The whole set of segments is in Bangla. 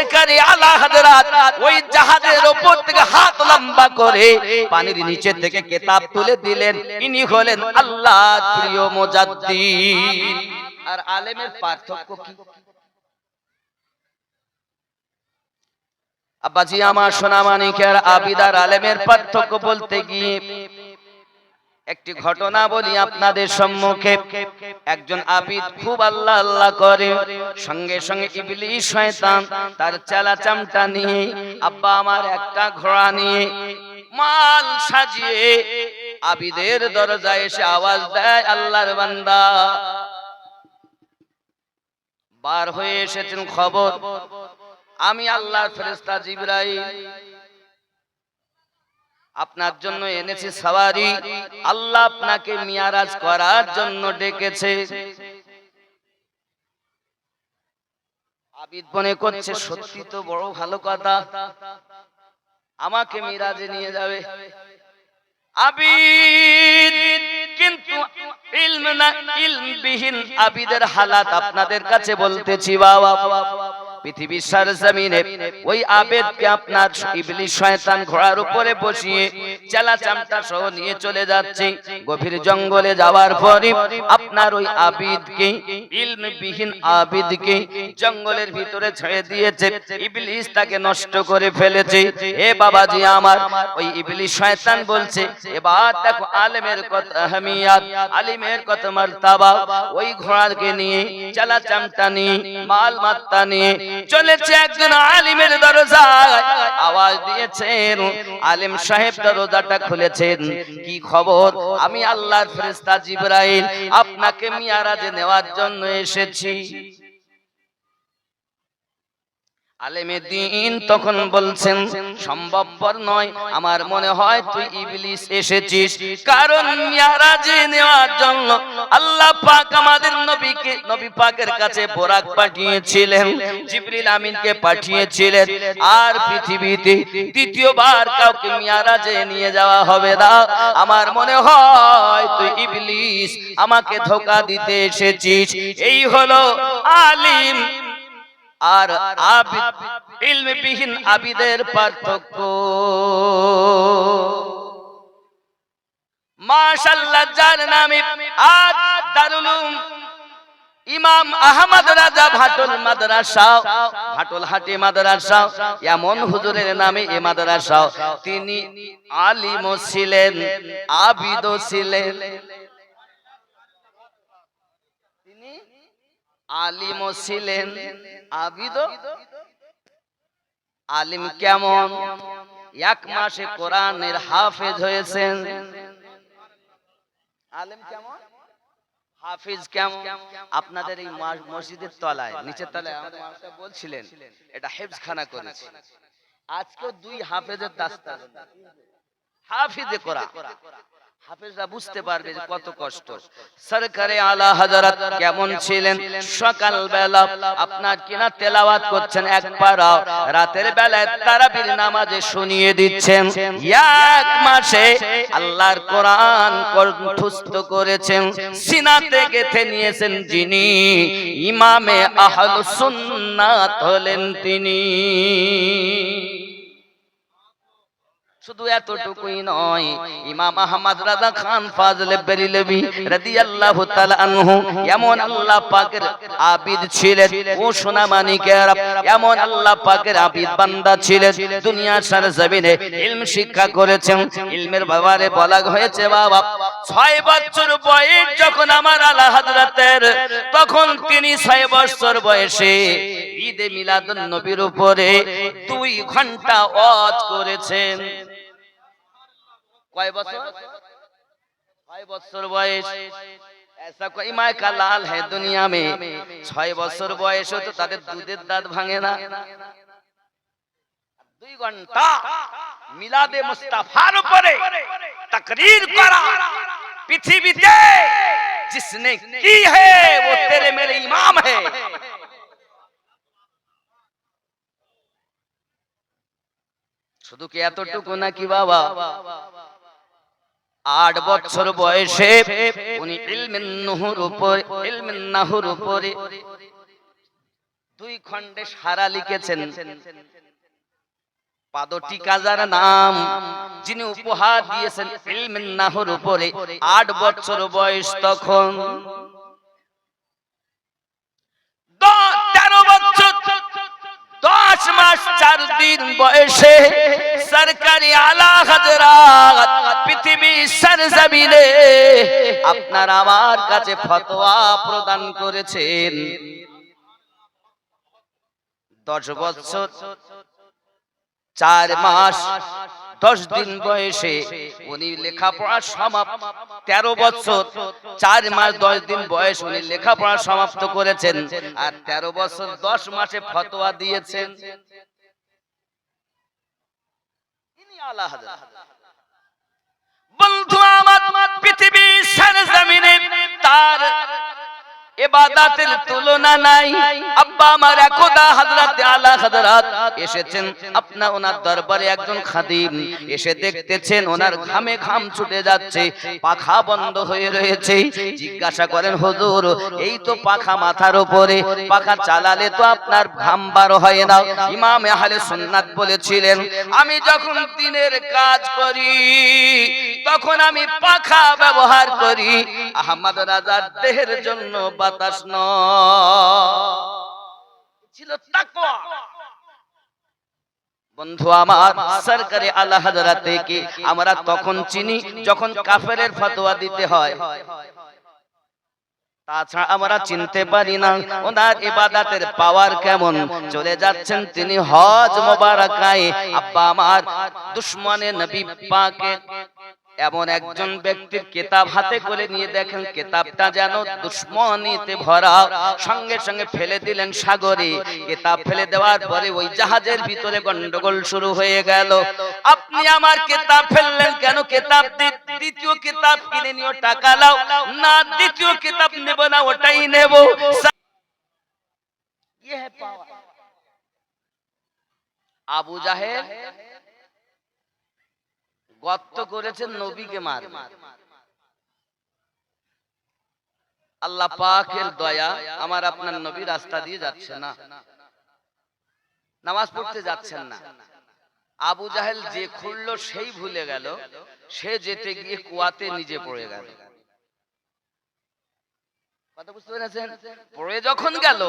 সরকারি আলা হযরত ওই জাহাজের উপর থেকে হাত লম্বা করে পানির নিচে থেকে কিতাব তুলে দিলেন। ইনি হলেন আল্লাহর প্রিয় মুজাদ্দিদ। আর আলেমের পার্থক্য কি? আব্বাজি আমার সোনা মানিকের, আবিদার আলেমের পার্থক্য বলতে গিয়ে একটি ঘটনা বলি আপনাদের সম্মুখে। একজন আবিদ খুব আল্লাহ আল্লাহ করে, সঙ্গে সঙ্গে ইবলিস শয়তান তার চেলা চামটা নিয়ে, আব্বা আমার একটা ঘোড়া নিয়ে মাল সাজিয়ে আবিদের দরজায় এসে আওয়াজ দেয়, আল্লাহর বান্দা বার হয়ে এসেছেন, খবর আমি আল্লাহর ফেরেশতা জিবরাইল আপনার জন্য এনেছি সওয়ারি। আল্লাহ আপনাকে মিয়ারাজ করার জন্য ডেকেছে। আবিদ মনে করছে সত্যি তো বড় ভালো কথা, আমাকে মিরাজে নিয়ে যাবে। আবিদ কিন্তু ইলমবিহীন আবিদের হালাত আপনাদের কাছে বলতেছি বাবা। পৃথিবীর সরজমিনে ওই আবেদকে আপনার ইবলিস শয়তান ঘোড়ার উপরে বসিয়ে চেলা চামটা সহ নিয়ে চলে যাচ্ছে। গভীর জঙ্গলে যাওয়ার পরে আপনার ওই আবিদকে, ইলমবিহীন আবিদকে জঙ্গলের ভিতরে ছেড়ে দিয়েছে। ইবলিস তাকে নষ্ট করে ফেলেছে। এ বাবাজি আমার, ওই ইবলিস শয়তান বলছে এবার দেখো আলেমের কত আহমিয়াত, আলিমের কত মারতাবা। ওই ঘোড়াকে নিয়ে চেলা চামটা নিয়ে মাল মাত্তা নিয়ে চলেছে একজন আলিমের দরজায়। আওয়াজ দিয়েছেন, আলিম সাহেব দরজাটা খুলেছেন। কি খবর? আমি আল্লাহর ফেরেশতা জিবরাইল আপনাকে মিয়ারাজে নেওয়ার জন্য এসেছি। আলেমে দ্বীন তখন বলছেন সম্ভবপর নয়, আমার মনে হয় তুই ইবলিস এসেছিস, কারণ মিয়ারাজে নেওয়ার জন্য আল্লাহ পাক আমাদের নবীকে, নবী পাকের কাছে বোরাক পাঠিয়েছিলেন, জিবরিল আমিনকে পাঠিয়েছিলেন। আর পৃথিবীতে দ্বিতীয়বার কাউকে মিয়ারাজে নিয়ে যাওয়া হবে না। আমার মনে হয় তুই ইবলিস, আমাকে ধোঁকা দিতে এসেছিস। এই হলো আলিম আর আবিদ, ইলমবিহীন আবিদের পার্থক্য। মাশাআল্লাহ, যার নামে আজ দারুল উলুম ইমাম আহমদ রাজা ভাটুল মাদ্রাসা, ভাটুলহাটি মাদ্রাসা, এমন হুজুরের নামে এই মাদ্রাসা। তিনি আলিমও ছিলেন, আবিদও ছিলেন। আলিমও ছিলেন, আবিদও। আলিম কেমন? এক মাসে কোরআনের হাফেজ হয়েছেন। আলিম কেমন? হাফেজ কেমন? আপনাদের এই মসজিদের তলায়, নিচের তলায় আমাদের মাস্টার বলছিলেন এটা হেফজখানা করেছে। আজকে দুই হাফেজের দাস্তান, হাফিজে কোরআন। হাফেজরা বুঝতে পারবে যে কত কষ্ট। সরকারে আলা হযরত কেমন ছিলেন? সকাল বেলা আপনার কিনা তেলাওয়াত করছেন এক পারা, রাতের বেলায় তারাবির নামাজে শুনিয়ে দিচ্ছেন। এক মাসে আল্লাহর কোরআন কণ্ঠস্থ করেছেন, সিনাতে গেঁথে নিয়েছেন যিনি, ইমামে আহলুস সুন্নাত হলেন তিনি। শুধু এতটুকুই নয়, ইমাম আহমদ রাজা খান ফাজলে বেরেলভী রাদিয়াল্লাহু তাআলা আনহু এমন আল্লাহ পাকের আবিদ ছিলেন। ও সোনা মানিকেরা, এমন আল্লাহ পাকের আবিদ বান্দা ছিলেন, দুনিয়ার সরজমিনে ইলম শিক্ষা করেছেন। ইলমের ব্যাপারে বলা হয়েছে বাবা 6 বছর বয়স যখন আমার আলা হযরতের, তখন তিনি 6 বছর বয়সে ঈদে মিলাদুন নবীর উপরে 2 ঘন্টা ওয়াজ করেছেন। কয় বছর? 6 বছর বয়স। ऐसा कोई माय का लाल है दुनिया में 6 বছর বয়সে তো তাদের দুধের দাঁত ভাঙে না। 2 ঘন্টা মিলাদে মুস্তাফার উপরে তাকরীর করা, পৃথিবীতে जिसने की है वो तेरे मेरे इमाम है। শুধু কি এতটুকু নাকি বাবা? 8 বছর বয়সে উনি ইলমিন নাহুর উপরে 2 খণ্ডে সারা লিখেছেন। পাদটিকা যার নাম, যিনি উপহার দিয়েছেন ইলমুন নাহর উপরে, 8 বছর বয়স তখন, 13 বছর 10 মাস 4 দিন বয়সে সরকারি আলা হযরত পৃথিবী সরজমিনে আপনার আমার কাছে ফতোয়া প্রদান করেছেন। 10 বছর 4 মাস 10 দিন বয়সে উনি লেখাপড়া সমাপ্ত। 13 বছর 4 মাস 10 দিন বয়স উনি লেখাপড়া সমাপ্ত করেছেন, আর 13 বছর 10 মাসে ফতোয়া দিয়েছেন। ইনি আলা হযরত। বন্ধু আমার, পৃথিবীর সরজমিনে তার ইবাদতের তুলনা নাই। আব্বা আমার একদা হযরত আলা হযরত এসেছেন আপনা ওনার দরবারে, একজন খাদিম এসে দেখতেছেন ওনার ঘামে ঘাম ছুটে যাচ্ছে, পাখা বন্ধ হয়ে রয়েছে। জিজ্ঞাসা করেন, হুজুর এই তো পাখা মাথার উপরে, পাখা চালালে তো আপনার ঘাম বার হয় না। ইমাম আহলে সুন্নাত বলেছিলেন, আমি যখন দিনের কাজ করি তখন আমি পাখা ব্যবহার করি, আহমদ রাজার দেহের জন্য বাতাস ছিল তাকওয়া। বন্ধু আমার, সরকারে আলা হযরতকে আমরা তখন চিনি যখন কাফেরের ফতোয়া দিতে হয়, তাছাড়া আমরা চিনতে পারি না ওনার ইবাদতের পাওয়ার কেমন। চলে যাচ্ছেন তিনি হজ মোবারকায়। আব্বা আমার, দুশমনে নবী পাকে এমন একজন ব্যক্তির কিতাব হাতে করে নিয়ে দেখেন কিতাবটা যেন দুশমনীতে ভরা, সঙ্গে সঙ্গে ফেলে দিলেন সাগরে। কিতাব ফেলে দেওয়ার পরে ওই জাহাজের ভিতরে গন্ডগোল শুরু হয়ে গেল। আপনি আমার কিতাব ফেললেন কেন? কিতাব দ্বিতীয় কিতাব কিনে নিও, টাকা লাও। না, দ্বিতীয় কিতাব নেব না, ওটাই নেব। আবু জাহেল গর্ত করেছেন নবীকে মার। আল্লাহ পাকের দয়া, আমার আপনার নবী রাস্তা দিয়ে যাচ্ছে না, নামাজ পড়তে যাচ্ছেন না। আবু জাহেল যে খুললো সেই ভুলে গেল, সে যেতে গিয়ে কুয়াতে নিজে পড়ে গেল। কথা বুঝতে পেরেছেন? পড়ে যখন গেল,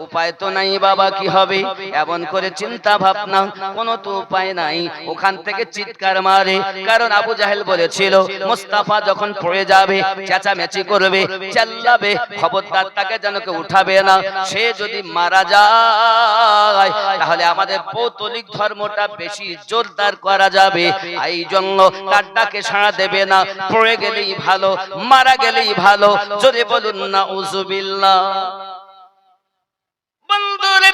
উপায় তো নাই বাবা, কি হবে এমন করে চিন্তা ভাবনা, কোনো তো উপায় নাই। ওখান থেকে চিৎকার মারে, কারণ আবু জাহেল বলেছিল মুস্তাফা যখন পড়ে যাবে চেঁচামেচি করবে, চেল্লাবে, খবরদার তাকে যেন কেউ উঠাবে না। সে যদি মারা যায় তাহলে আমাদের পৌতলিক ধর্মটা বেশি জোরদার করা যাবে। এই জন্য তার ডাকে সাড়া দেবে না, পড়ে গেলেই ভালো, মারা গেলেই ভালো। জোরে বলুন না উযুবিল্লাহ। বন্ধুরে,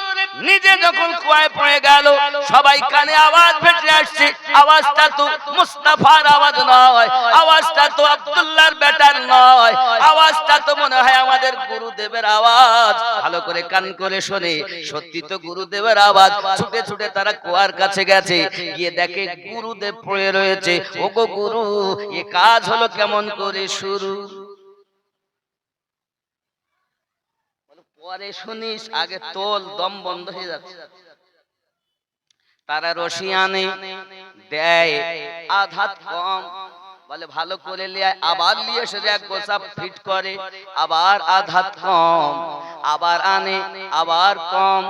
নিজে যখন কুয়ায় পড়ে গেল, সবাই কানে আওয়াজ ভেসে আসছে। আওয়াজটা তো মুস্তাফার আওয়াজ নয়, আওয়াজটা তো আব্দুল্লাহর বেটার নয়, আওয়াজটা তো মনে হয় আমাদের গুরুদেবের আওয়াজ। ভালো করে কান করে শোনে, সত্যি তো গুরুদেবের আওয়াজ। ছুটে ছুটে তারা কুয়ার কাছে গেছে, গিয়ে দেখে গুরুদেব পড়ে রয়েছে। ওগো গুরু, এ কাজ হলো কেমন করে শুরু? পরে শুনিস, আগে তোল, দম বন্ধ হয়ে যাচ্ছে। তারা রশি আনে, দেয় আধাত কম, বলে ভালো করে লিয়ে, আবার নিয়ে এসে এক গোছা ফিট করে, আবার আধাত কম, আবার আনে, আবার কম।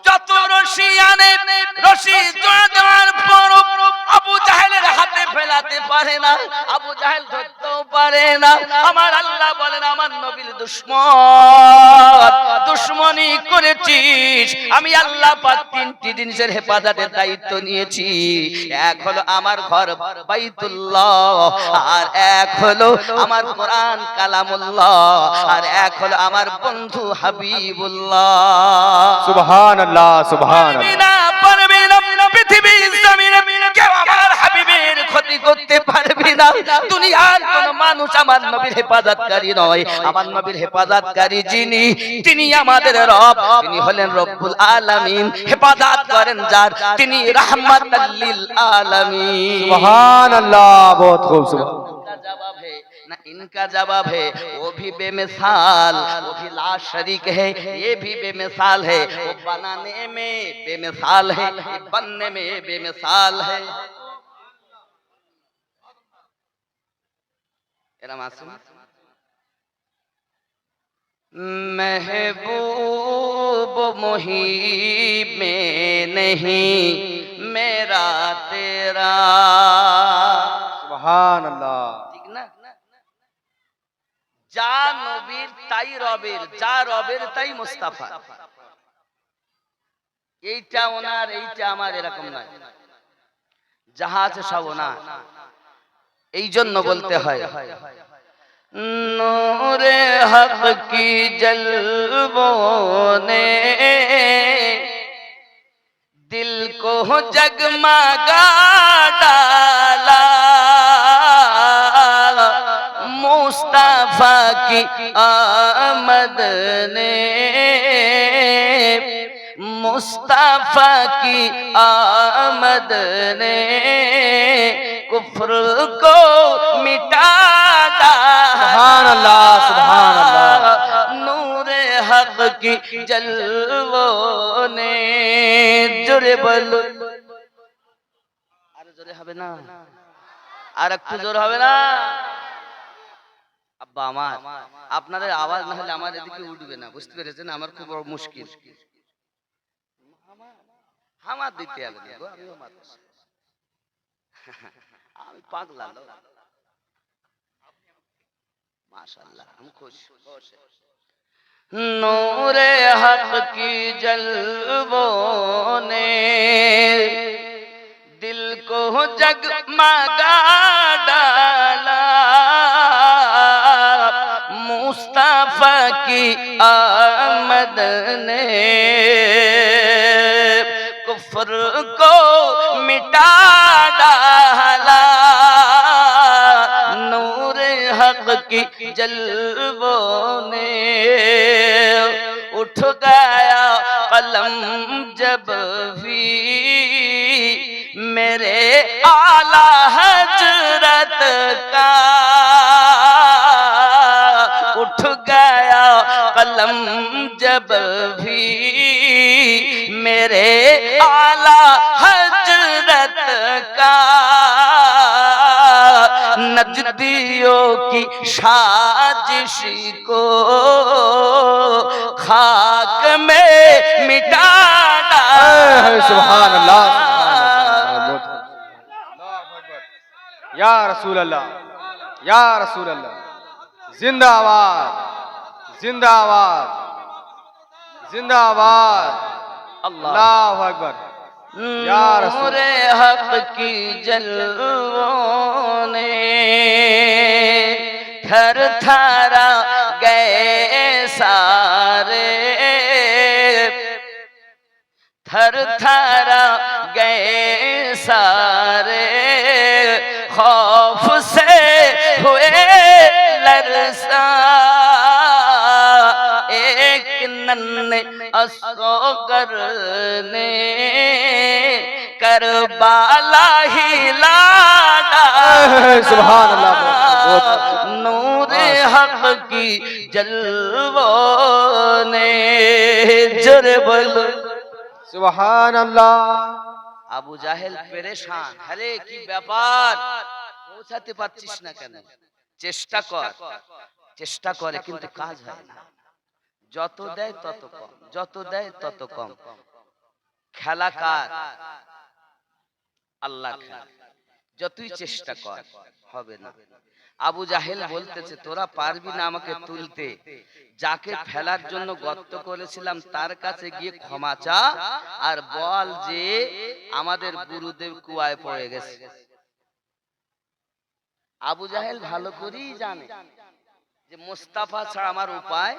যত রশি আনে, রশি জোড়া দেওয়ার পর আবু জাহেলের হাতে ফেলাতে পারে না, আবু জাহেল ধরতেও পারে না। আমার আল্লাহ বলেন, আমার নবীর দুশমন, দুশমনি করেছিস, আমি আল্লাহ পাক 3টি জিনিসের হেফাজতের দায়িত্ব নিয়েছি। এক হলো আমার ঘর বাইতুল্লাহ, আর এক হলো আমার কোরআন কালামুল্লাহ, আর এক হলো আমার বন্ধু হাবিবুল্লাহ। সুবহানাল্লাহ, সুবহানাল্লাহ। পারবে না পৃথিবীর জমিনে কেউ আমার হাবিবের ক্ষতি করতে পারবে না। দুনিয়ার কোন মানুষ আমার নবীর হেফাজতকারী নয়। আমার নবীর হেফাজতকারী যিনি, তিনি আমাদের রব, তিনি হলেন রব্বুল আলামিন। হেফাজত করেন যার, তিনি রাহমাতাল লিল আলামিন। সুবহানাল্লাহ, বহুত খুব। জবাব है ना इनका जवाब है वो भी बेमिसाल, वो भी ला शरीक है, ये भी बेमिसाल है। वो बनाने में बेमिसाल है, ये बनने में बेमिसाल है। एरा मासूम महबूब मुहीब में नहीं मेरा तेरा। সুবহান আল্লাহ। ঠিক না? যা নবীর তাই রবের, যা রবের তাই মুস্তাফা। এইটা ওনার, এইটা আমার, এরকম নয়। যাহা আছে সব ওনার। এই জন্য বলতে হয় নূরে হক কি জলবों ने दिल को जगमगा डाला, मुस्तफा की आमद ने मुस्तफा की आमद ने कुफ्र को मिटा সুবহান আল্লাহ, সুবহান আল্লাহ। नूरे हक की जलवों ने। জোরে বলো, আরো জোরে হবে না? আর একটু জোর হবে না? আব্বা আমার, আপনাদের আওয়াজ না হলে আমার এদিকে উঠবে না, বুঝতে পেরেছেন? আমার খুব বড় মুশকিল। হামার দিতে হবে না গো, আমিও মানুষ, আমি পাগলা লোক। माशाअल्लाह हम खुश है। नूरे हक की जलवों ने दिल को जगमगा डाला, मुस्तफा की आमद ने कुफ्र को मिटा डाला, हक की जलवों ने। उठ गया कलम जब भी मेरे आला हजरत का, उठ गया कलम जब भी मेरे आला हजरत का, नजदियों की साजिश को खाक में मिटा डाला। সুবহান আল্লাহ। ইয়া রাসূলুল্লাহ, ইয়া রাসূলুল্লাহ, জিন্দাবাদ, জিন্দাবাদ, জিন্দাবাদ। আল্লাহু আকবার। नूरे हक की जलवों ने थर थरा गए सारे, थर थरा गए सारे, खौफ से हुए लरसा, एक नन्हे असगर ने करबाला हिला डाला। सुभान अल्लाह। नूरे हक की जलवों ने। जोरे बोलो সুবহান আল্লাহ। আবু জাহেল পেরেশান, আরে কি ব্যাপার, পৌঁছাতে পারছিস না কেন? চেষ্টা কর, চেষ্টা করে কিন্তু কাজ হয় না। যত দেয় তত কম, যত দেয় তত কম। খেলা কার? আল্লাহ খেলা, যতই চেষ্টা কর হবে না। আবু জাহেল বলতেছে তোরা পারবি না আমাকে তুলতে, যাকে ফেলার জন্য গর্ত করেছিলাম তার কাছে গিয়ে ক্ষমা চা আর বল যে আমাদের গুরুদেব কুয়ায় পড়ে গেছে। আবু জাহেল ভালো করেই জানে যে মুস্তাফা ছাড়া আমার উপায়।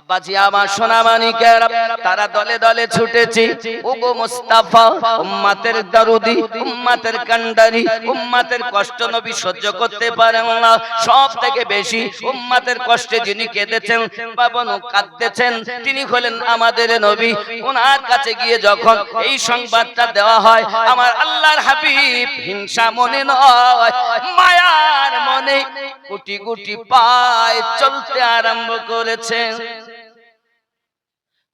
আব্বাজি আমার সোনা মানিকেরা, তারা দলে দলে ছুটেছে। ওগো মুস্তাফা, উম্মতের দরদি, উম্মতের কান্ডারি, উম্মতের কষ্ট নবী সহ্য করতে পারেন না। সব থেকে বেশি উম্মতের কষ্টে যিনি কেঁদেছেন, পাবন কাঁদতেছেন, তিনি হলেন আমাদের নবী। ওনার কাছে গিয়ে যখন এই সংবাদটা দেওয়া হয়, আমার আল্লাহর হাবিব হিংসা মনে নয়, মায়ার মনে গুটি গুটি পায় চলতে আরম্ভ করেছেন।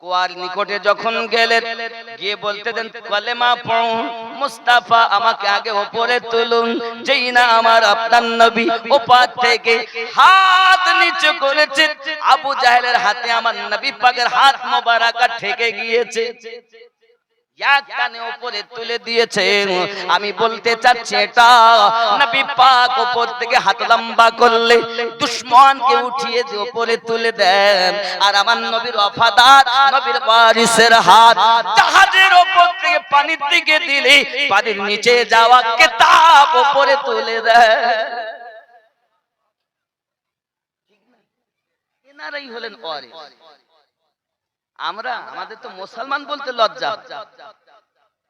কুয়ার নিকটে যখন গেলেন, গিয়ে বলতে দেন কলেমা পড়ুন, মুস্তাফা আমাকে আগে উপরে তুলুন। যেই না আমার আপনার নবী ওপার থেকে হাত নিচু করেছে, আবু জাহেলের হাতে আমার নবী পাকের হাত মোবারক ঠেকে গিয়েছে, এক কানে উপরে তুলে দিয়েছেন। আমি বলতে চাচ্ছি এটা নবী পাক উপর থেকে হাত লম্বা করলে দুশমনকে উঠিয়ে দিয়ে উপরে তুলে দেন, আর আমার নবীর ওয়াফাদার নবীর ওয়ারিসের হাত জাহাজের উপর থেকে পানির দিকে দিলে পানির নিচে যাওয়া কিতাব উপরে তুলে দেন। এনারাই হলেন ওয়ারিস। আমরা আমাদের তো মুসলমান বলতে লজ্জা,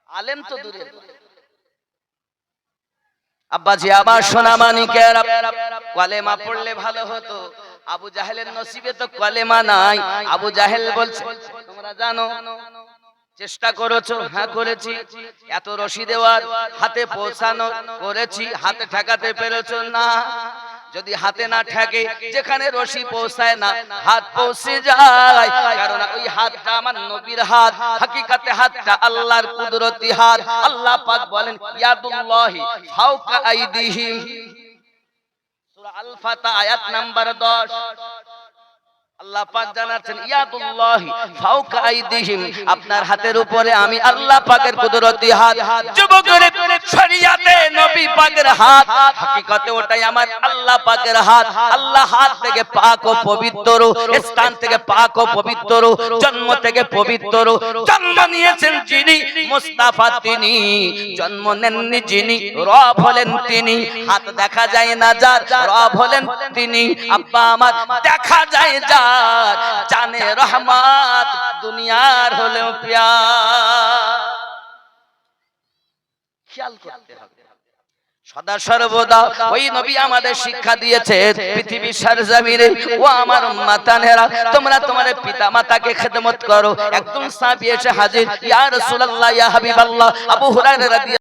আলেম তো দূরে। আব্বাজি আমার সোনা মানিকেরা, কলেমা পড়লে ভালো হতো। আবু জাহেলের নসিবে তো কলেমা নাই। আবু জাহেল বলছে তোমরা জানো, চেষ্টা করেছো? হ্যাঁ করেছি। এত রশি দেওয়ার হাতে পৌঁছানো করেছি, হাতে ঠেকাতে পেরেছো না? যদি হাতে না ঠেকে, যেখানে রশি পৌঁছায় না হাত পৌঁছে যায়, কারণ ওই হাতটা আমার নবীর হাত, হাকিকাতে হাতটা আল্লাহর কুদরতি হাত। আল্লাহ পাক বলেন ইয়াদুল্লাহি ফাওকা আইদিহিম, সূরা আল ফাতা আয়াত নাম্বার 10। আল্লাহ পাক জানাচ্ছেন ইয়াদুল্লাহি ফাওকা আইদিহিম, আপনার হাতের উপরে আমি আল্লাহ পাকের কুদরতি হাত। যুবকের শরিয়াতে নবী পাকের হাত, হাকিকতে ওটাই আমার আল্লাহ পাকের হাত। আল্লাহ হাত থেকে পাক ও পবিত্র, স্থান থেকে পাক ও পবিত্র, জন্ম থেকে পবিত্র। জন্ম নিয়েছেন যিনি মুস্তাফা, তিনি জন্ম নেননি যিনি, রব হলেন তিনি। হাত দেখা যায় না যার, রব হলেন তিনি। আব্বা আমার দেখা যায় যার, জানে রহমত দুনিয়ার হলেও প্যার। খেয়াল করতে হবে সদা সর্বদা। ওই নবী আমাদের শিক্ষা দিয়েছে পৃথিবীর সরজমিনে, ও আমার উম্মতানেরা, তোমরা তোমাদের পিতা মাতাকে খেদমত করো। একজন সাহাবী এসে হাজির, ইয়া রাসূলুল্লাহ, ইয়া হাবিবাল্লাহ। আবু হুরায়রা রাদিয়াল্লাহু